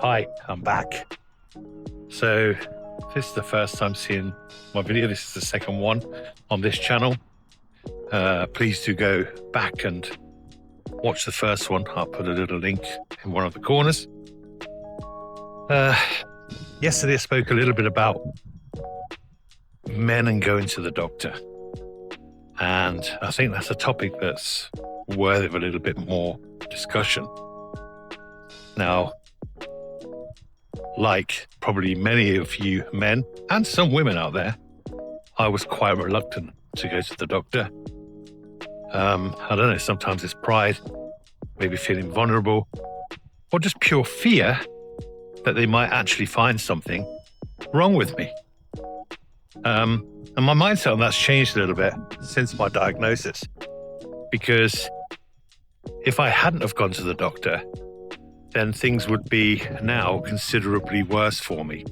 Hi, I'm back. So this is the first time seeing my video. This is the second one on this channel. Please do go back and watch the first one. I'll put a little link in one of the corners. Yesterday I spoke a little bit about men and going to the doctor. And I think that's a topic that's worthy of a little bit more discussion. Now, like probably many of you men and some women out there, I was quite reluctant to go to the doctor. I don't know, sometimes it's pride, maybe feeling vulnerable, or just pure fear that they might actually find something wrong with me. And my mindset on that's changed a little bit since my diagnosis, because if I hadn't have gone to the doctor, then things would be now considerably worse for me.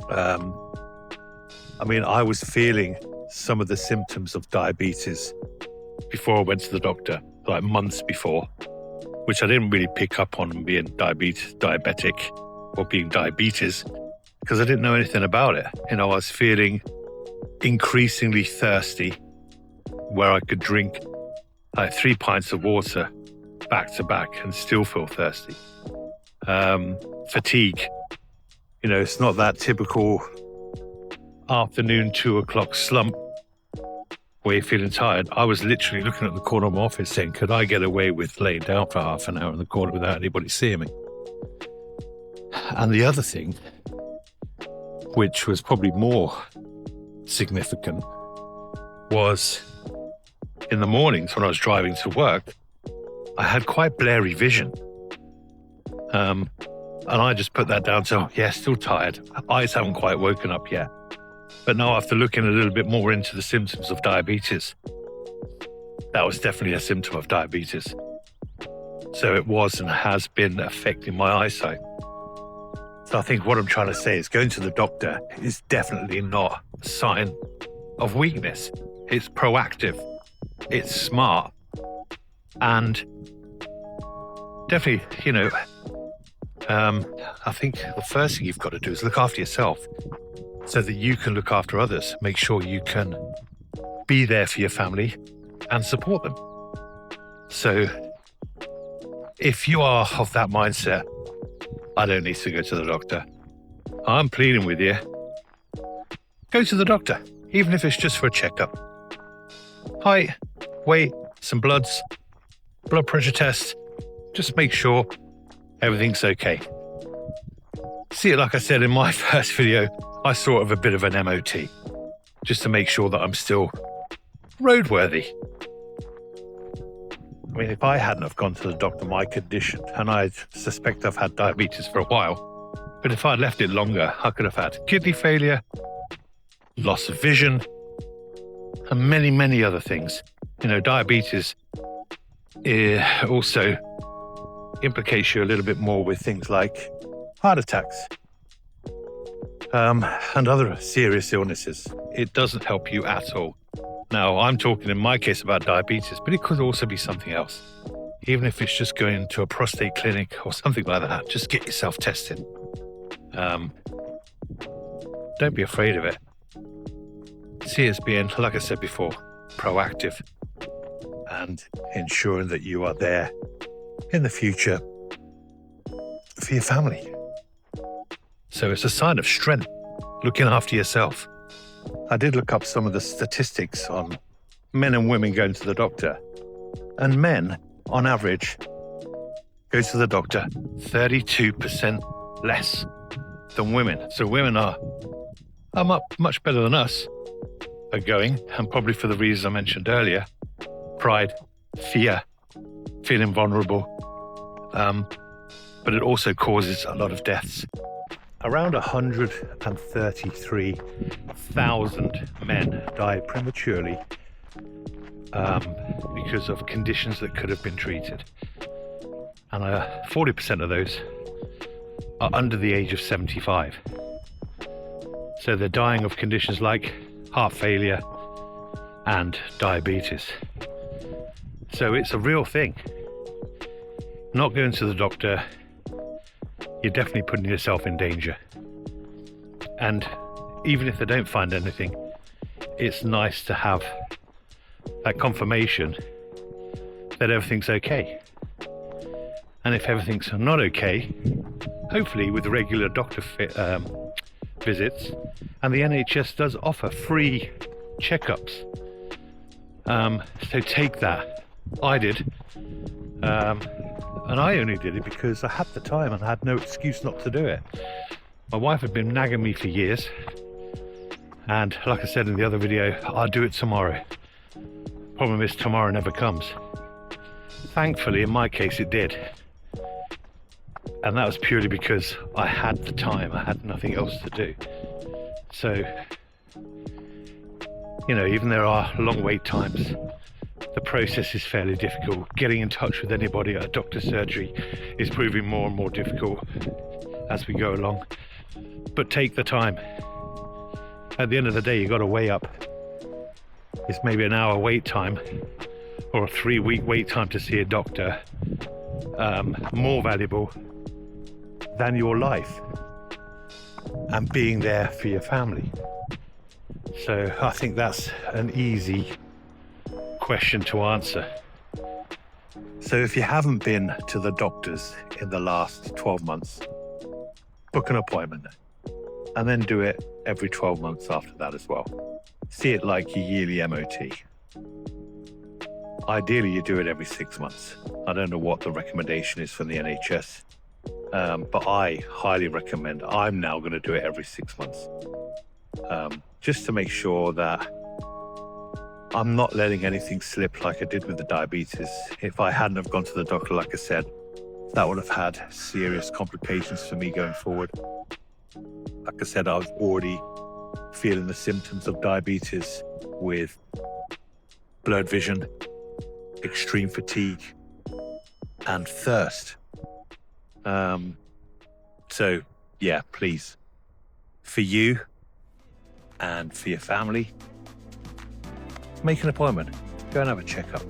I was feeling some of the symptoms of diabetes before I went to the doctor, like months before, which I didn't really pick up on being diabetic or being diabetes because I didn't know anything about it. I was feeling increasingly thirsty, where I could drink like 3 pints of water back to back and still feel thirsty. Fatigue, it's not that typical afternoon 2 o'clock slump where you're feeling tired. I was literally looking at the corner of my office saying, could I get away with laying down for half an hour in the corner without anybody seeing me? And the other thing, which was probably more significant, was in the mornings when I was driving to work, I had quite blurry vision. And I just put that down to, still tired. Eyes haven't quite woken up yet. But now after looking a little bit more into the symptoms of diabetes, that was definitely a symptom of diabetes. So it was and has been affecting my eyesight. So I think what I'm trying to say is going to the doctor is definitely not a sign of weakness. It's proactive. It's smart. And definitely, I think the first thing you've got to do is look after yourself so that you can look after others. Make sure you can be there for your family and support them. So if you are of that mindset, I don't need to go to the doctor, I'm pleading with you, go to the doctor, even if it's just for a checkup. Height, weight, some bloods, blood pressure test, just make sure everything's okay. See, like I said in my first video, I sort of a bit of an MOT, just to make sure that I'm still roadworthy. If I hadn't have gone to the doctor, my condition, and I suspect I've had diabetes for a while, but if I'd left it longer, I could have had kidney failure, loss of vision, and many, many other things. Diabetes also implicates you a little bit more with things like heart attacks and other serious illnesses. It doesn't help you at all. Now, I'm talking in my case about diabetes, but it could also be something else. Even if it's just going to a prostate clinic or something like that, just get yourself tested. Don't be afraid of it. See it as being, like I said before, proactive and ensuring that you are there in the future for your family. So it's a sign of strength, looking after yourself. I did look up some of the statistics on men and women going to the doctor. And men, on average, go to the doctor 32% less than women. So women are much better than us at going, and probably for the reasons I mentioned earlier: pride, fear, feeling vulnerable. But it also causes a lot of deaths. Around 133,000 men die prematurely because of conditions that could have been treated. And 40% of those are under the age of 75. So they're dying of conditions like heart failure and diabetes. So it's a real thing. Not going to the doctor you're definitely putting yourself in danger. And even if they don't find anything, it's nice to have that confirmation that everything's okay. And if everything's not okay, hopefully with regular doctor visits, and the NHS does offer free checkups. So take that. I did. And I only did it because I had the time and I had no excuse not to do it. My wife had been nagging me for years. And like I said in the other video, I'll do it tomorrow. Problem is, tomorrow never comes. Thankfully, in my case, it did. And that was purely because I had the time. I had nothing else to do. So, you know, even there are long wait times, the process is fairly difficult. Getting in touch with anybody at a doctor's surgery is proving more and more difficult as we go along. But take the time. At the end of the day, you got to weigh up. It's maybe an hour wait time or a 3-week wait time to see a doctor, more valuable than your life and being there for your family. So I think that's an easy question to answer. So if you haven't been to the doctors in the last 12 months, book an appointment and then do it every 12 months after that as well. See it like your yearly MOT. Ideally, you do it every 6 months. I don't know what the recommendation is from the NHS, but I highly recommend. I'm now going to do it every 6 months, just to make sure that I'm not letting anything slip like I did with the diabetes. If I hadn't have gone to the doctor, like I said, that would have had serious complications for me going forward. Like I said, I was already feeling the symptoms of diabetes with blurred vision, extreme fatigue, and thirst. So yeah, please, for you and for your family, make an appointment. Go and have a checkup.